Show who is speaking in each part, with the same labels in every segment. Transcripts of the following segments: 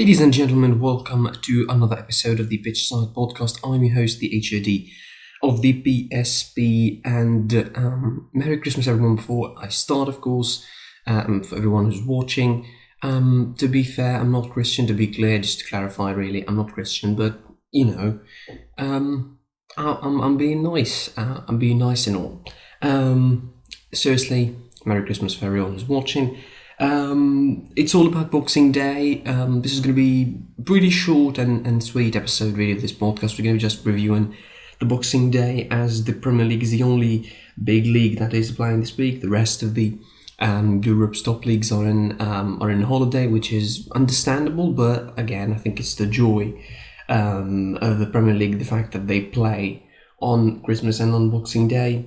Speaker 1: Ladies and gentlemen, welcome to another episode of the Pitch Side Podcast. I'm your host, the HOD of the PSP, and Merry Christmas everyone before I start, of course, for everyone who's watching. To be fair, I'm not Christian, to be clear, just to clarify really, I'm not Christian, but, I'm being nice, I'm being nice and all. Seriously, Merry Christmas for everyone who's watching. It's all about Boxing Day. This is going to be a pretty short and sweet episode really of this podcast. We're going to be just reviewing the Boxing Day, as the Premier League is the only big league that is playing this week. The rest of the Europe's top leagues are in holiday, which is understandable, but again, I think it's the joy of the Premier League, the fact that they play on Christmas and on Boxing Day.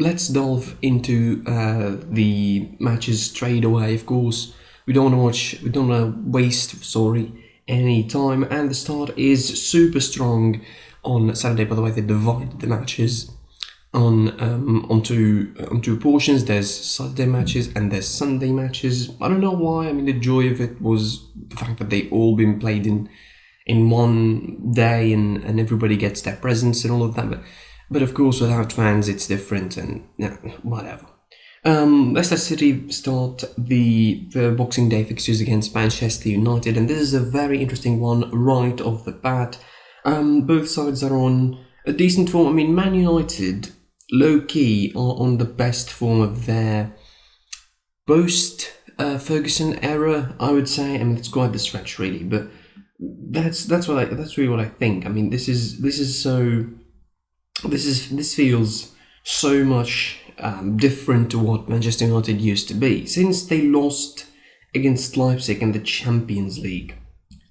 Speaker 1: Let's delve into the matches straight away. Of course, we don't want to waste any time. And the start is super strong on Saturday. By the way, they divided the matches on two portions. There's Saturday matches and there's Sunday matches. I don't know why. I mean, the joy of it was the fact that they all been played in one day, and everybody gets their presents and all of that. But of course, without fans, it's different, and whatever. Leicester City start the Boxing Day fixtures against Manchester United, and this is a very interesting one right off the bat. Both sides are on a decent form. I mean, Man United, low-key, are on the best form of their post-Ferguson era, I would say. I mean, it's quite the stretch, really, but that's really what I think. I mean, this feels so much different to what Manchester United used to be since they lost against Leipzig in the Champions League.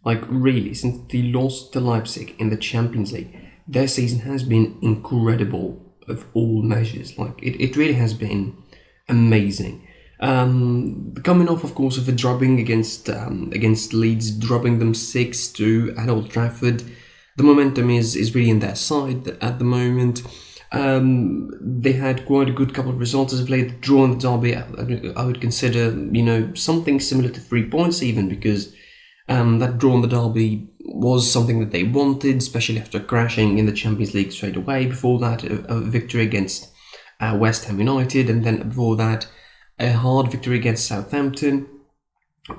Speaker 1: Like, really, since they lost to Leipzig in the Champions League, their season has been incredible of all measures. Like, it really has been amazing. Coming off, of course, of a drubbing against Leeds, drubbing them 6-2 at Old Trafford. The momentum is really in their side at the moment. They had quite a good couple of results as of late. The draw in the derby, I would consider, something similar to 3 points even, because that draw in the derby was something that they wanted, especially after crashing in the Champions League straight away. Before that, a victory against West Ham United, and then before that, a hard victory against Southampton.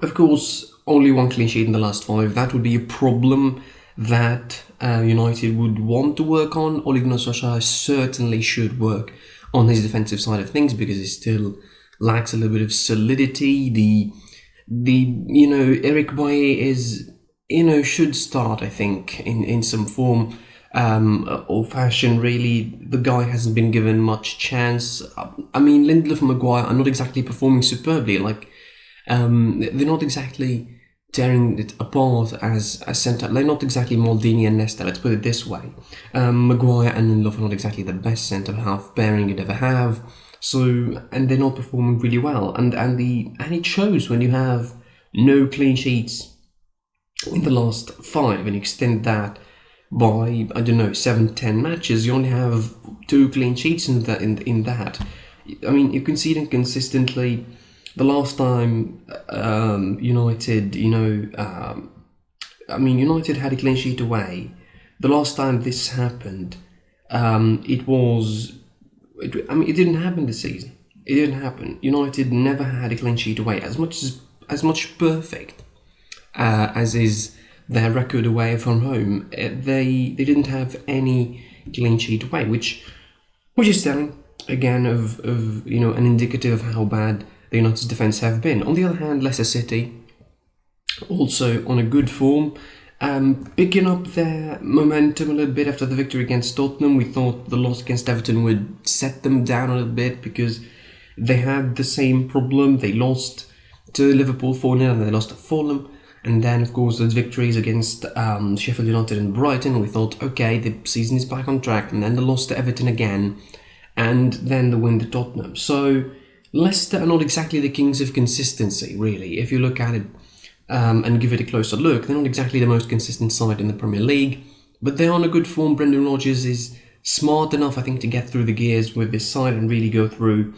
Speaker 1: Of course, only one clean sheet in the last 5. That would be a problem that United would want to work on. Ole Gunnar Solskjaer certainly should work on his defensive side of things, because he still lacks a little bit of solidity. Eric Bailly is, should start, I think, in some form or fashion, really. The guy hasn't been given much chance. I mean, Lindelof and Maguire are not exactly performing superbly. Like, they're not exactly tearing it apart as centre. They're not exactly Maldini and Nesta, let's put it this way. Maguire and Lindelof are not exactly the best centre-half pairing you'd ever have. So, and they're not performing really well. And it shows when you have no clean sheets in the last 5 and extend that by, 7-10 matches. You only have 2 clean sheets in that. I mean, you concede inconsistently. The last time United had a clean sheet away. The last time this happened, it didn't happen this season. It didn't happen. United never had a clean sheet away. As much perfect as is their record away from home, they didn't have any clean sheet away, which is telling again of an indicative of how bad the United's defence have been. On the other hand, Leicester City, also on a good form, picking up their momentum a little bit after the victory against Tottenham. We thought the loss against Everton would set them down a little bit, because they had the same problem. They lost to Liverpool 4-0 and they lost to Fulham. And then, of course, those victories against Sheffield United and Brighton. We thought, okay, the season is back on track. And then the loss to Everton again. And then the win to Tottenham. So Leicester are not exactly the kings of consistency, really. If you look at it and give it a closer look, they're not exactly the most consistent side in the Premier League, but they're on a good form. Brendan Rodgers is smart enough, I think, to get through the gears with this side and really go through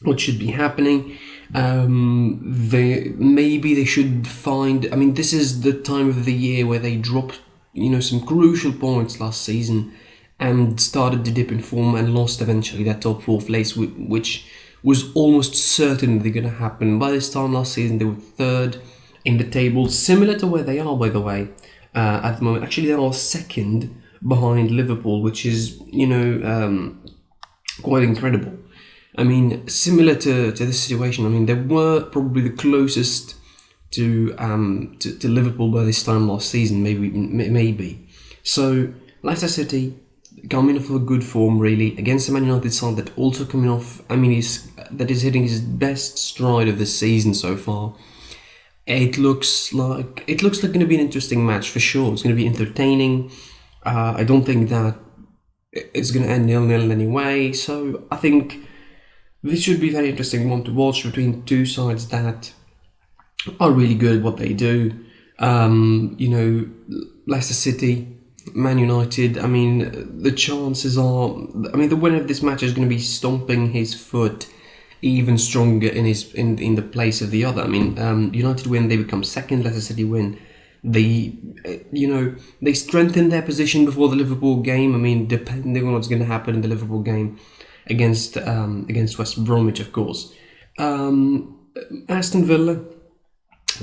Speaker 1: what should be happening. Maybe they should find. I mean, this is the time of the year where they dropped, some crucial points last season, and started to dip in form and lost eventually that top four place, which was almost certainly going to happen. By this time last season, they were third in the table, similar to where they are, by the way, at the moment. Actually, they are second behind Liverpool, which is, quite incredible. I mean, similar to this situation, I mean, they were probably the closest to Liverpool by this time last season, maybe. So, Leicester City coming off of a good form, really, against the Man United side that also coming off, that is hitting his best stride of the season so far. It looks like going to be an interesting match for sure. It's going to be entertaining. I don't think that it's going to end 0-0 anyway. So I think this should be a very interesting one to watch between two sides that are really good at what they do. Leicester City, Man United. I mean, the chances are. I mean, the winner of this match is going to be stomping his foot even stronger in the place of the other. I mean, United win, they become second. Leicester City win, they strengthen their position before the Liverpool game. I mean, depending on what's going to happen in the Liverpool game against West Bromwich, of course. Aston Villa,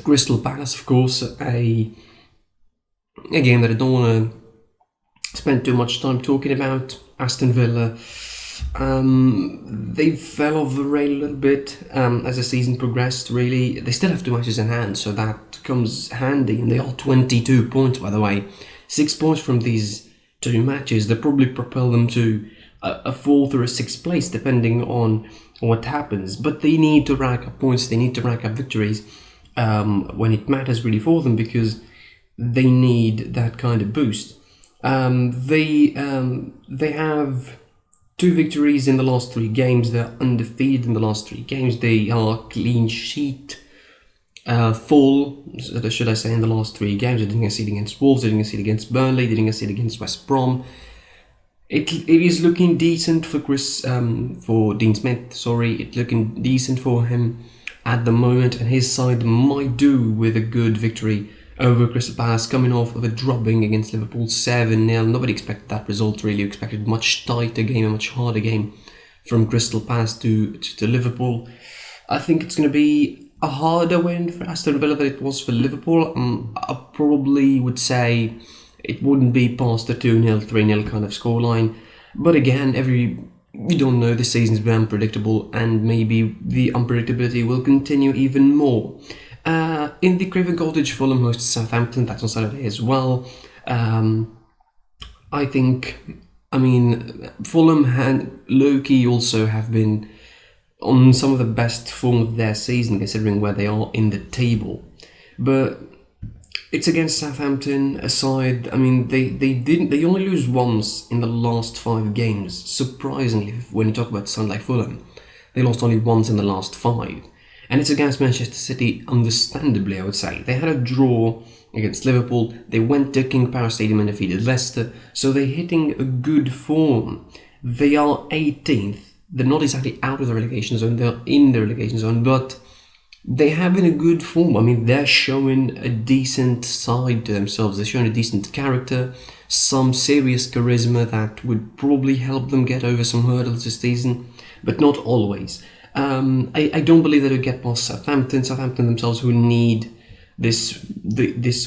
Speaker 1: Crystal Palace, of course, a game that I don't want to spend too much time talking about. Aston Villa. They fell off the rail a little bit as the season progressed, really. They still have 2 matches in hand, so that comes handy, and they are 22 points, by the way. 6 points from these 2 matches. They'll probably propel them to a 4th or a 6th place, depending on what happens. But they need to rack up points, they need to rack up victories when it matters really for them, because they need that kind of boost. They have 2 victories in the last 3 games. They're undefeated in the last 3 games. They are clean sheet full, should I say, in the last 3 games. They didn't concede against Wolves, they didn't concede against Burnley, they didn't concede against West Brom. It is looking decent for Dean Smith. It's looking decent for him at the moment, and his side might do with a good victory over Crystal Palace, coming off of a drubbing against Liverpool 7-0. Nobody expected that result, really. You expected a much tighter game, a much harder game from Crystal Palace to Liverpool. I think it's going to be a harder win for Aston Villa than it was for Liverpool. I probably would say it wouldn't be past the 2-0, 3-0 kind of scoreline. But again, we don't know, this season's been unpredictable, and maybe the unpredictability will continue even more. In the Craven Cottage, Fulham hosts Southampton. That's on Saturday as well. Fulham and low-key also have been on some of the best form of their season, considering where they are in the table. But it's against Southampton, a side. I mean, they only lose once in the last 5 games. Surprisingly, when you talk about a side like Fulham, they lost only once in the last 5. And it's against Manchester City, understandably, I would say. They had a draw against Liverpool. They went to King Power Stadium and defeated Leicester. So they're hitting a good form. They are 18th. They're not exactly out of the relegation zone. They're in the relegation zone. But they have been a good form. I mean, they're showing a decent side to themselves. They're showing a decent character. Some serious charisma that would probably help them get over some hurdles this season. But not always. I don't believe that they'll get past Southampton. Southampton themselves will need this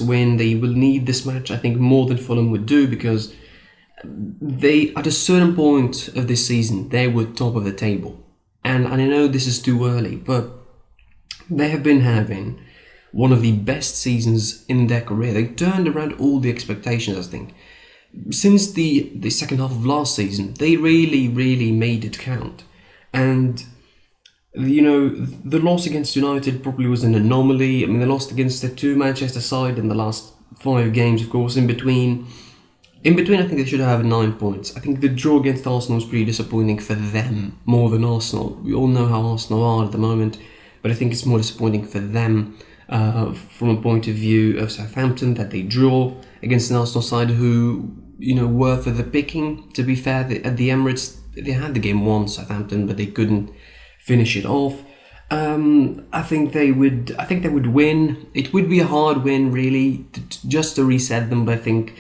Speaker 1: win. They will need this match, I think, more than Fulham would do, because they, at a certain point of this season, they were top of the table. And I know this is too early, but they have been having one of the best seasons in their career. They turned around all the expectations, I think. Since the second half of last season, they really, really made it count. And the loss against United probably was an anomaly. I mean, they lost against the 2 Manchester side in the last 5 games, of course. In between, I think they should have 9 points. I think the draw against Arsenal was pretty disappointing for them, more than Arsenal. We all know how Arsenal are at the moment, but I think it's more disappointing for them from a point of view of Southampton, that they draw against an Arsenal side who, were for the picking. To be fair, at the Emirates, they had the game won, Southampton, but they couldn't finish it off. I think they would. I think they would win. It would be a hard win, really, just to reset them. But I think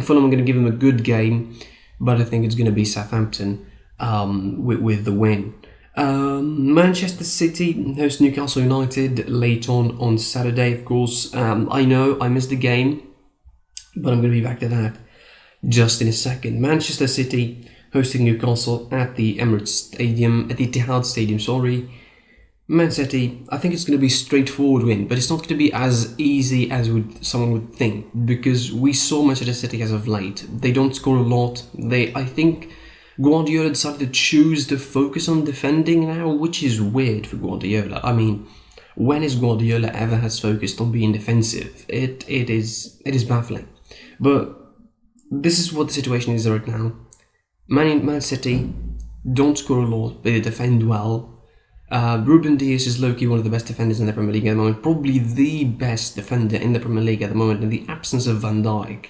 Speaker 1: Fulham are going to give them a good game. But I think it's going to be Southampton with the win. Manchester City host Newcastle United late on Saturday. Of course, I know I missed the game, but I'm going to be back to that just in a second. Manchester City hosting Newcastle at the Emirates Stadium, at the Etihad Stadium. Sorry. Man City, I think it's going to be a straightforward win, but it's not going to be as easy as someone would think, because we saw Manchester City as of late. They don't score a lot. I think Guardiola decided to choose to focus on defending now, which is weird for Guardiola. I mean, when has Guardiola ever has focused on being defensive? It is baffling. But this is what the situation is right now. Man City don't score a lot, but they defend well. Ruben Dias is low-key one of the best defenders in the Premier League at the moment, probably the best defender in the Premier League at the moment. In the absence of Van Dijk,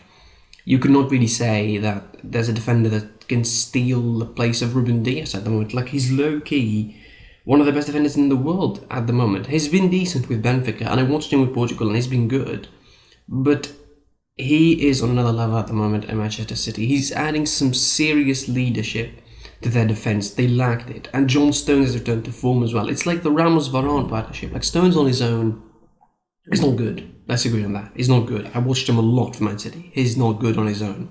Speaker 1: you could not really say that there's a defender that can steal the place of Ruben Dias at the moment. Like, he's low-key one of the best defenders in the world at the moment. He's been decent with Benfica, and I watched him with Portugal, and he's been good. But he is on another level at the moment at Manchester City. He's adding some serious leadership to their defence. They lacked it. And John Stones has returned to form as well. It's like the Ramos-Varane partnership. Like, Stones on his own is not good. Let's agree on that. He's not good. I watched him a lot for Man City. He's not good on his own.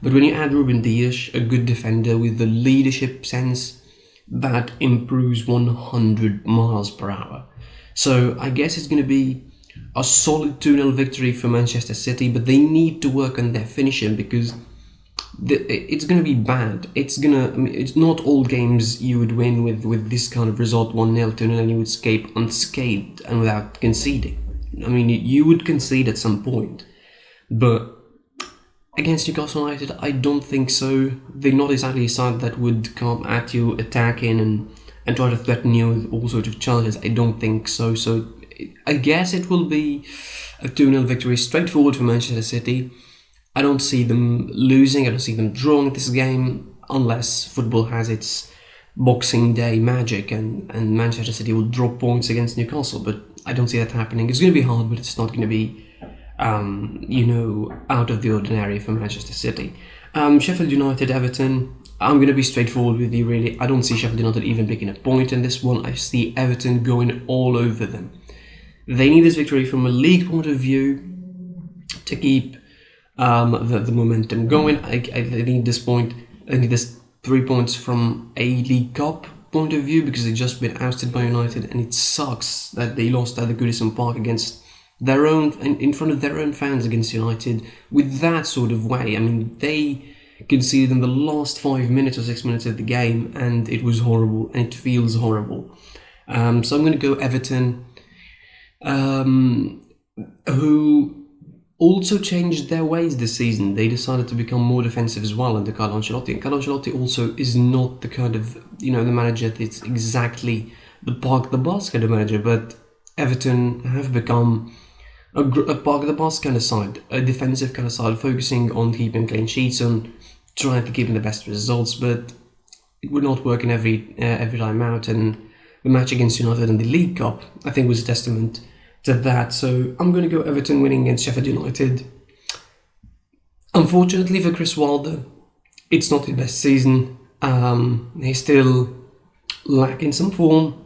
Speaker 1: But when you add Ruben Dias, a good defender with the leadership sense, that improves 100 miles per hour. So I guess it's going to be a solid 2-0 victory for Manchester City, but they need to work on their finishing, because it's going to be bad. It's not all games you would win with this kind of result, 1-0, 2-0, and you would escape unscathed and without conceding. I mean, you would concede at some point, but against Newcastle United, I don't think so. They're not exactly a side that would come at you, attacking and try to threaten you with all sorts of challenges. I don't think so. So I guess it will be a 2-0 victory, straightforward for Manchester City. I don't see them losing. I don't see them drawing this game, unless football has its Boxing Day magic and Manchester City will drop points against Newcastle. But I don't see that happening. It's going to be hard, but it's not going to be, out of the ordinary for Manchester City. Sheffield United, Everton. I'm going to be straightforward with you, really. I don't see Sheffield United even picking a point in this one. I see Everton going all over them. They need this victory from a league point of view to keep the momentum going. I need this point. I need this 3 points from a League Cup point of view, because they've just been ousted by United, and it sucks that they lost at the Goodison Park against their own, in front of their own fans against United with that sort of way. I mean, they conceded in the last 5 minutes or 6 minutes of the game, and it was horrible, and it feels horrible. So I'm going to go Everton, who also changed their ways this season. They decided to become more defensive as well under Carlo Ancelotti. And Carlo Ancelotti also is not the kind of, the manager that's exactly the park the bus kind of manager, but Everton have become a park the bus kind of side, a defensive kind of side, focusing on keeping clean sheets, on trying to keep the best results, but it would not work in every time out. And the match against United in the League Cup, I think, was a testament to that. So I'm going to go Everton winning against Sheffield United. Unfortunately for Chris Wilder, it's not his best season. He's still lacking some form.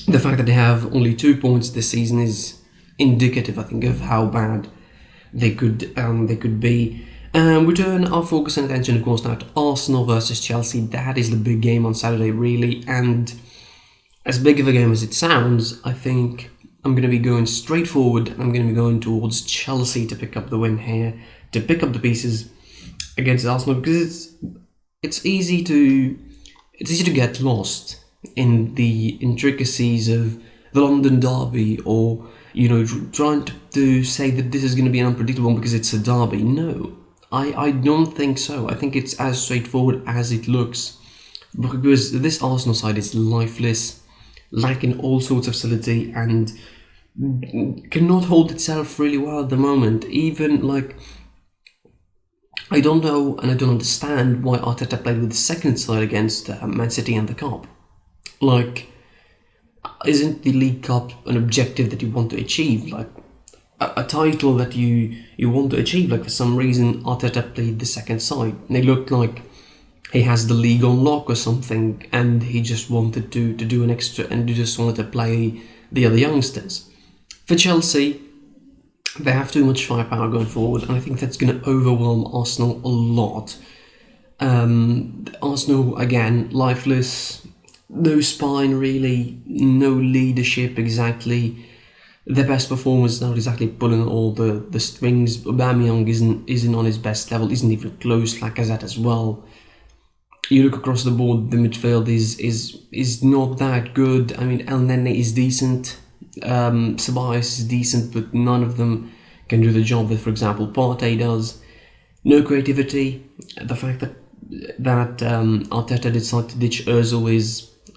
Speaker 1: The fact that they have only 2 points this season is indicative, I think, of how bad they could be. We turn our focus and attention, of course, now to Arsenal versus Chelsea. That is the big game on Saturday, really. And as big of a game as it sounds, I think I'm going to be going straight forward. I'm going to be going towards Chelsea to pick up the win here, to pick up the pieces against Arsenal, because it's easy to get lost in the intricacies of the London derby, or trying to say that this is going to be an unpredictable one because it's a derby. No, I don't think so. I think it's as straightforward as it looks, because this Arsenal side is lifeless, lacking all sorts of solidity, and cannot hold itself really well at the moment. Even I don't know and I don't understand why Arteta played with the second side against Man City in the Cup. Like, isn't the League Cup an objective that you want to achieve? Like, a title that you want to achieve. Like, for some reason, Arteta played the second side. And it looked like he has the league on lock or something, and he just wanted to do an extra, and he just wanted to play the other youngsters. For Chelsea, they have too much firepower going forward, and I think that's going to overwhelm Arsenal a lot. Arsenal, again, lifeless, no spine really, no leadership exactly. Their best performance not exactly pulling all the strings. Aubameyang isn't on his best level, isn't even close. Lacazette as well. You look across the board, the midfield is not that good. I mean, El Nene is decent, Ceballos is decent, but none of them can do the job that, for example, Partey does. No creativity. The fact that Arteta decided to ditch Ozil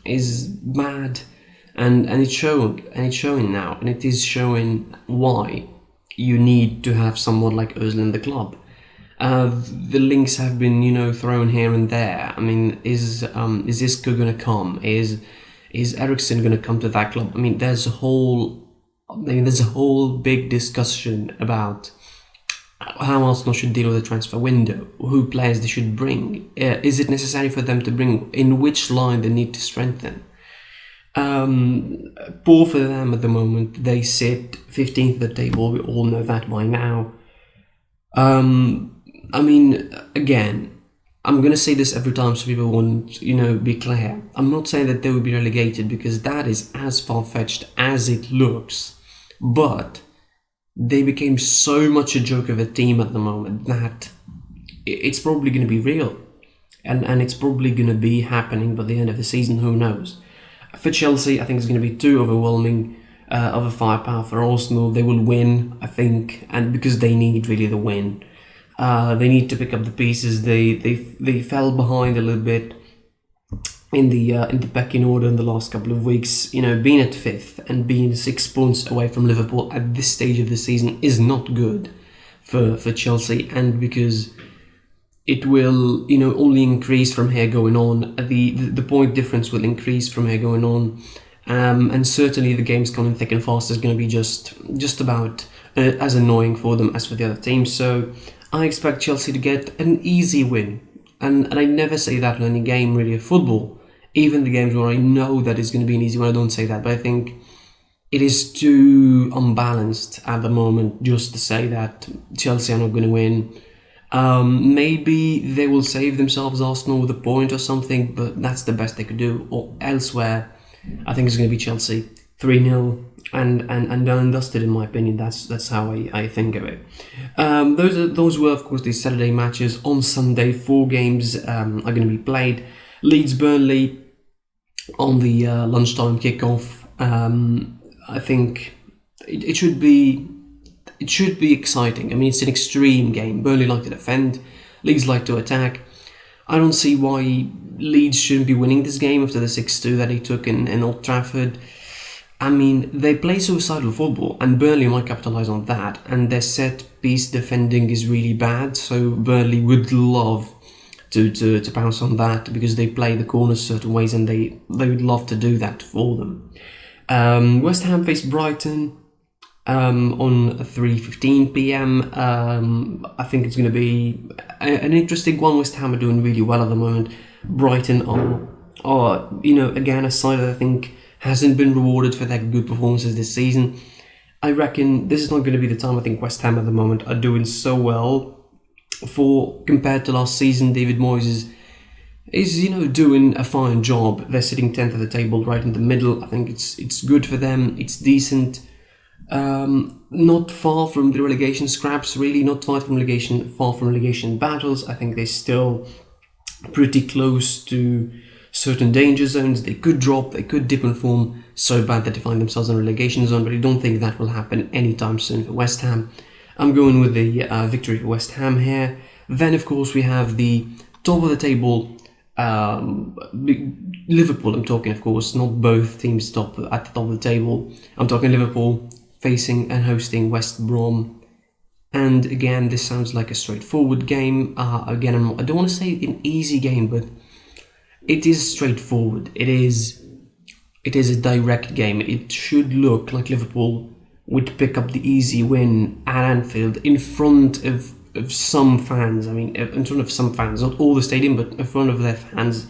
Speaker 1: is bad. And it's showing now, and it is showing why you need to have someone like Ozil in the club. The links have been, thrown here and there. I mean, is Isco going to come? Is Eriksen going to come to that club? I mean, there's a whole big discussion about how Arsenal should deal with the transfer window, who players they should bring. Is it necessary for them to bring? In which line they need to strengthen? Poor for them at the moment. They sit 15th at the table. We all know that by now. I mean, again, I'm gonna say this every time so people won't, be clear. I'm not saying that they will be relegated, because that is as far-fetched as it looks. But they became so much a joke of a team at the moment that it's probably going to be real, and it's probably going to be happening by the end of the season. Who knows? For Chelsea, I think it's going to be too overwhelming of a firepower. For Arsenal, they will win, I think, and because they need really the win. They need to pick up the pieces. They fell behind a little bit in the pecking order in the last couple of weeks. Being at 5th and being 6 points away from Liverpool at this stage of the season is not good for Chelsea, and because it will, only increase from here going on. The point difference will increase from here going on, and certainly the games coming thick and fast is going to be just about as annoying for them as for the other teams. So I expect Chelsea to get an easy win, and I never say that in any game really of football. Even the games where I know that it's going to be an easy one, I don't say that. But I think it is too unbalanced at the moment just to say that Chelsea are not going to win. Maybe they will save themselves Arsenal with a point or something, but that's the best they could do. Or elsewhere, I think it's going to be Chelsea 3-0 and done and dusted, in my opinion. That's how I think of it. Those were, of course, the Saturday matches. On Sunday, 4 games are going to be played. Leeds Burnley on the lunchtime kickoff. I think it should be exciting. I mean, it's an extreme game. Burnley like to defend, Leeds like to attack. I don't see why Leeds shouldn't be winning this game after the 6-2 that he took in Old Trafford. I mean, they play suicidal football, and Burnley might capitalise on that, and their set-piece defending is really bad, so Burnley would love to pounce on that, because they play the corners certain ways, and they would love to do that for them. West Ham face Brighton on 3:15 p.m. I think it's going to be an interesting one. West Ham are doing really well at the moment. Brighton are again, a side that I think hasn't been rewarded for their good performances this season. I reckon this is not going to be the time. I think West Ham at the moment are doing so well. Compared to last season, David Moyes is doing a fine job. They're sitting 10th at the table, right in the middle. I think it's good for them. It's decent. Not far from the relegation scraps, really. Not far from relegation battles. I think they're still pretty close to certain danger zones. They could drop, they could dip in form so bad that they find themselves in a relegation zone, but I don't think that will happen anytime soon for West Ham. I'm going with the victory for West Ham here. Then, of course, we have the top of the table, Liverpool. I'm talking, of course, not both teams at the top of the table. I'm talking Liverpool facing and hosting West Brom. And again, this sounds like a straightforward game. I don't want to say an easy game, but it is straightforward. It is it is a direct game. It should look like Liverpool would pick up the easy win at Anfield in front of some fans. I mean, in front of some fans, not all the stadium, but in front of their fans.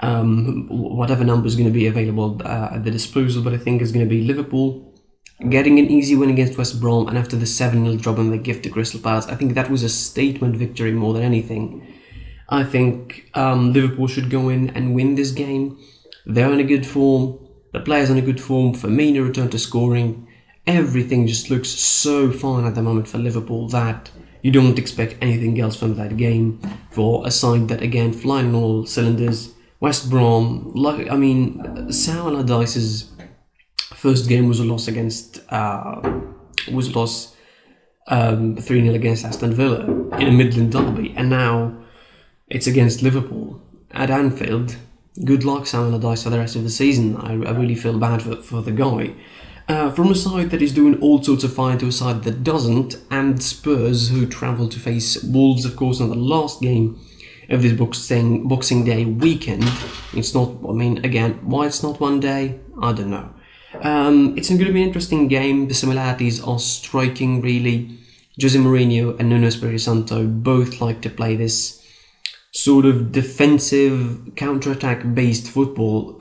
Speaker 1: Whatever number is going to be available at the disposal, but I think it's going to be Liverpool getting an easy win against West Brom, and after the 7-0 drop in the gift to Crystal Palace, I think that was a statement victory more than anything. I think Liverpool should go in and win this game. They're in a good form. The players are in a good form. Firmino returned to scoring. Everything just looks so fine at the moment for Liverpool that you don't expect anything else from that game for a side that, again, flying on all cylinders. West Brom, Sam Allardyce's first game was a loss against 3-0 against Aston Villa in a Midland derby, and now it's against Liverpool at Anfield. Good luck, Sam Allardyce, for the rest of the season. I really feel bad for the guy. From a side that is doing all sorts of fine to a side that doesn't, and Spurs, who travel to face Wolves, of course, on the last game of this Boxing Day weekend. It's not, again, why it's not one day, I don't know. It's going to be an interesting game. The similarities are striking, really. Jose Mourinho and Nuno Espirito Santo both like to play this sort of defensive, counter-attack based football.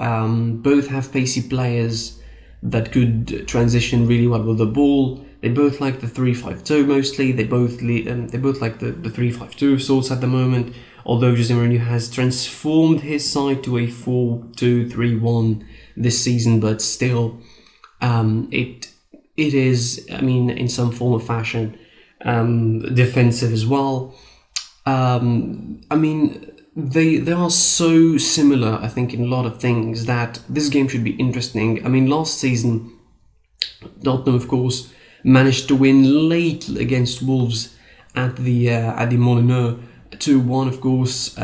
Speaker 1: Both have pacey players that could transition really well with the ball. They both like the 3-5-2 mostly. They both like the 3-5-2 sorts at the moment. Although Jose Mourinho has transformed his side to a 4-2-3-1 this season, but still, it is, in some form or fashion, defensive as well. They are so similar, I think, in a lot of things that this game should be interesting. Last season, Tottenham, of course, managed to win late against Wolves at the Molineux 2-1. Of course,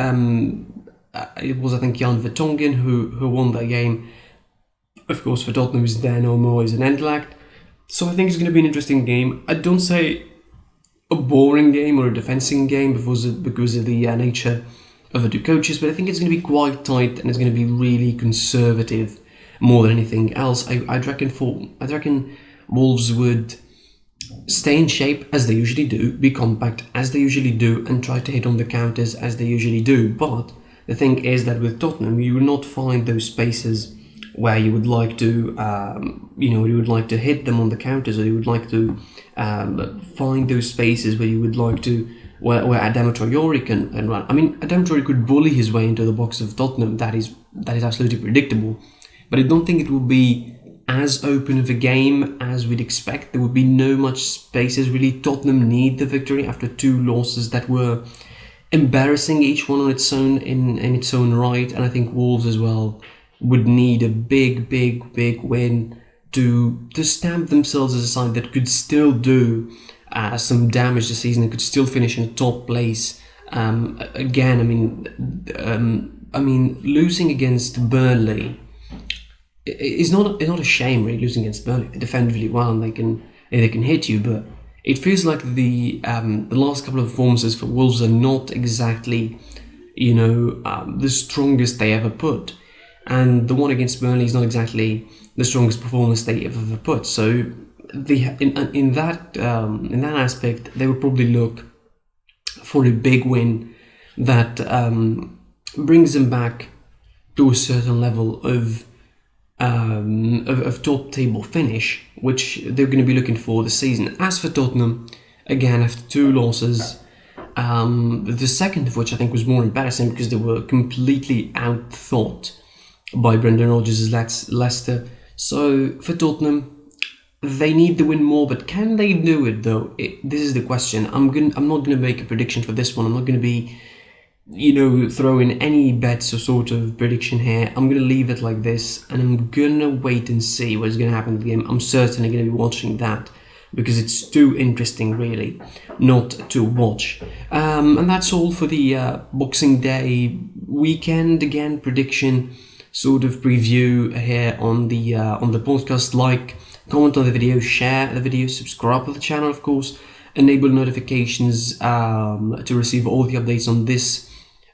Speaker 1: it was, I think, Jan Vertonghen who won that game. Of course, for Tottenham, is there no more is an Endlacht. So I think it's going to be an interesting game. I don't say a boring game or a defensive game because of the nature of the two coaches, but I think it's going to be quite tight and it's going to be really conservative more than anything else. I'd reckon Wolves would stay in shape as they usually do, be compact as they usually do, and try to hit on the counters as they usually do. But the thing is that with Tottenham, you will not find those spaces where you would like to, you would like to hit them on the counters, or you would like to find those spaces where you would like to, where Adama Traore can run. Adama Traore could bully his way into the box of Tottenham. That is absolutely predictable. But I don't think it will be as open of a game as we'd expect. There would be no much spaces really. Tottenham need the victory after two losses that were embarrassing, each one on its own in its own right, and I think Wolves as well would need a big win to stamp themselves as a side that could still do some damage this season and could still finish in top place. Losing against Burnley is not a shame, really. Losing against Burnley, they defend really well and they can hit you, but it feels like the last couple of performances for Wolves are not exactly the strongest they ever put. And the one against Burnley is not exactly the strongest performance they have ever put. So in that aspect, they would probably look for a big win that brings them back to a certain level of top table finish, which they're going to be looking for this season. As for Tottenham, again, after two losses, the second of which I think was more embarrassing because they were completely outthought by Brendan Rodgers' Leicester. So for Tottenham, they need to win more, but can they do it though? This is the question. I'm not going to make a prediction for this one. I'm not going to be, throw in any bets or sort of prediction here. I'm going to leave it like this, and I'm going to wait and see what's going to happen in the game. I'm certainly going to be watching that because it's too interesting, really, not to watch. And that's all for the Boxing Day weekend. Again, prediction sort of preview here on the podcast. Like, comment on the video, share the video, subscribe to the channel, of course, enable notifications to receive all the updates on this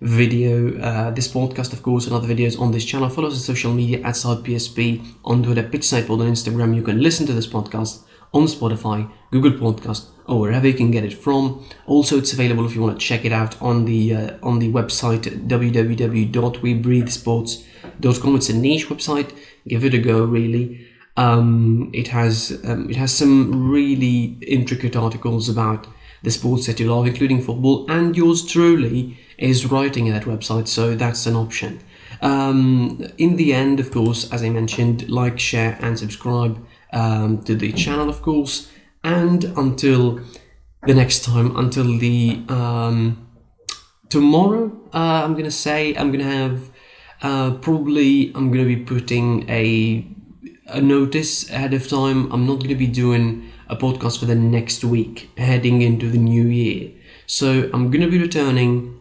Speaker 1: this podcast, of course, and other videos on this channel. Follow us on social media at SouthPSP, on Twitter, PitchSidepod, on Instagram. You can listen to this podcast on Spotify, Google Podcast, or wherever you can get it from. Also, it's available if you want to check it out on the website www.webreathesports.com. It's a niche website. Give it a go, really. It has some really intricate articles about the sports that you love, including football, and yours truly is writing at that website, so that's an option. In the end, of course, as I mentioned, like, share, and subscribe to the channel, of course. And until the next time, until the tomorrow, I'm gonna be putting a notice ahead of time. I'm not gonna be doing a podcast for the next week, heading into the new year. So I'm gonna be returning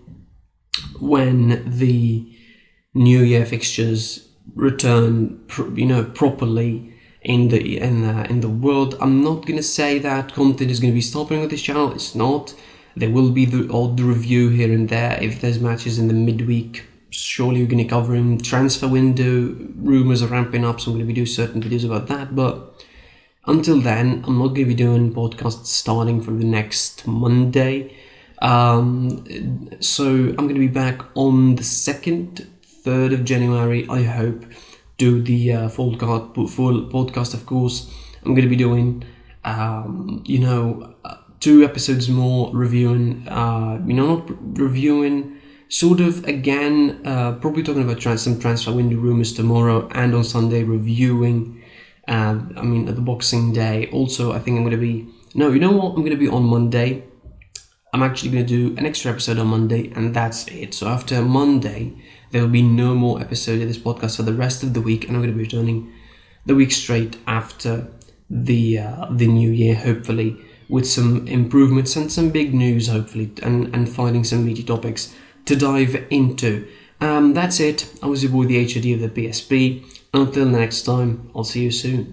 Speaker 1: when the New Year fixtures return, properly in the world. I'm not gonna say that content is gonna be stopping on this channel. It's not. There will be the odd review here and there if there's matches in the midweek. Surely you're gonna cover in transfer window. Rumors are ramping up, so I'm gonna be doing certain videos about that. But until then, I'm not gonna be doing podcasts starting from the next Monday. So I'm gonna be back on the 2nd, 3rd of January, I hope, do the full podcast, of course. I'm going to be doing, 2 episodes more reviewing, not reviewing, sort of, again, probably talking about some transfer window rumors tomorrow, and on Sunday reviewing, at the Boxing Day. Also, I think I'm going to be, I'm going to be on Monday. I'm actually going to do an extra episode on Monday, and that's it. So after Monday, there will be no more episode of this podcast for the rest of the week, and I'm going to be returning the week straight after the new year, hopefully, with some improvements and some big news, hopefully, and finding some meaty topics to dive into. That's it. I was your boy, the HOD of the PSP. Until next time, I'll see you soon.